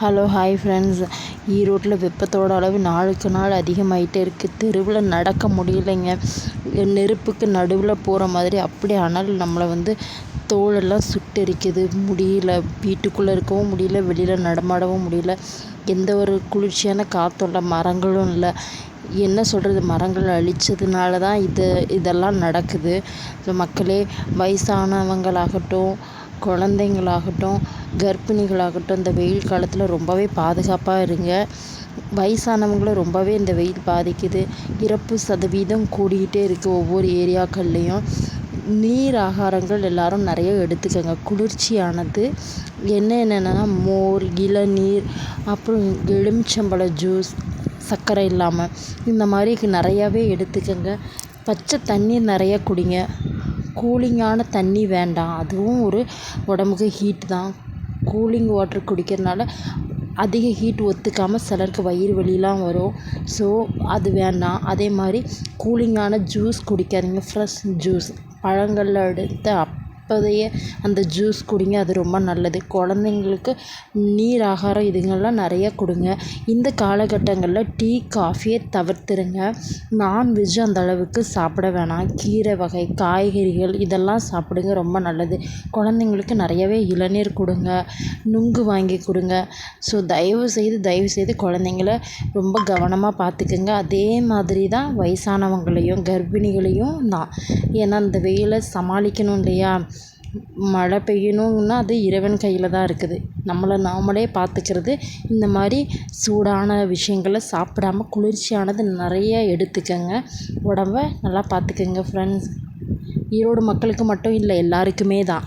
Hello hi friends. ஈரோட்டில் வெப்பத்தோட அளவு நாளுக்கு நாள் அதிகமாகிட்டே இருக்குது. தெருவில் நடக்க முடியலைங்க. நெருப்புக்கு நடுவில் போகிற மாதிரி அப்படி அனல் நம்மளை தோலெல்லாம் சுட்டெரிக்குது. முடியல, வீட்டுக்குள்ளே இருக்கவும் முடியல, வெளியில் நடமாடவும் முடியல. எந்த ஒரு குளிர்ச்சியான காற்றும் இல்லை, மரங்களும் இல்லை. என்ன சொல்கிறது, மரங்கள் அழித்ததுனால தான் இதெல்லாம் நடக்குது. ஸோ மக்களே, வயசானவங்களாகட்டும், குழந்தைங்களாகட்டும், கர்ப்பிணிகளாகட்டும், இந்த வெயில் காலத்தில் ரொம்பவே பாதுகாப்பாக இருங்க. வயசானவங்கள ரொம்பவே இந்த வெயில் பாதிக்குது. இறப்பு சதவீதம் கூடிக்கிட்டே இருக்குது ஒவ்வொரு ஏரியாக்கள்லேயும். நீர் ஆகாரங்கள் எல்லோரும் நிறைய எடுத்துக்கோங்க. குளிர்ச்சியானது என்னென்னா மோர், இளநீர், அப்புறம் எலுமிச்சம்பழ ஜூஸ், சர்க்கரை இல்லாமல், இந்த மாதிரி நிறையாவே எடுத்துக்கோங்க. பச்சை தண்ணீர் நிறைய குடிங்க. கூலிங்கான தண்ணி வேண்டாம், அதுவும் ஒரு உடம்புக்கு ஹீட் தான். கூலிங் வாட்டர் குடிக்கிறதுனால அதிக ஹீட் ஒத்துக்காமல் சிலருக்கு வயிறு வலிலாம் வரும். ஸோ அது வேண்டாம். அதே மாதிரி கூலிங்கான ஜூஸ் குடிக்காதீங்க. ஃப்ரெஷ் ஜூஸ், பழங்களில் எடுத்து அப்போதைய அந்த ஜூஸ் குடிங்க, அது ரொம்ப நல்லது. குழந்தைங்களுக்கு நீர் ஆகாரம் இதுங்கெல்லாம் நிறைய கொடுங்க. இந்த காலகட்டங்களில் டீ, காஃபியை தவிர்த்துருங்க. நான்வெஜ் அந்த அளவுக்கு சாப்பிட வேணாம். கீரை வகை, காய்கறிகள் இதெல்லாம் சாப்பிடுங்க, ரொம்ப நல்லது. குழந்தைங்களுக்கு நிறையவே இளநீர் கொடுங்க, நுங்கு வாங்கி கொடுங்க. ஸோ தயவுசெய்து குழந்தைங்கள ரொம்ப கவனமாக பார்த்துக்குங்க. அதே மாதிரி தான் வயசானவங்களையும் கர்ப்பிணிகளையும் தான். ஏன்னா இந்த வெயிலை சமாளிக்கணும் இல்லையா. மழை பெய்யணுன்னா அது இறைவன் கையில் தான் இருக்குது. நாமளே பார்த்துக்கிறது. இந்த மாதிரி சூடான விஷயங்களை சாப்பிடாம குளிர்ச்சியானது நிறைய எடுத்துக்கங்க. உடம்ப நல்லா பார்த்துக்கங்க ஃப்ரெண்ட்ஸ். ஈரோடு மக்களுக்கு மட்டும் இல்லை, எல்லாருக்குமே தான்.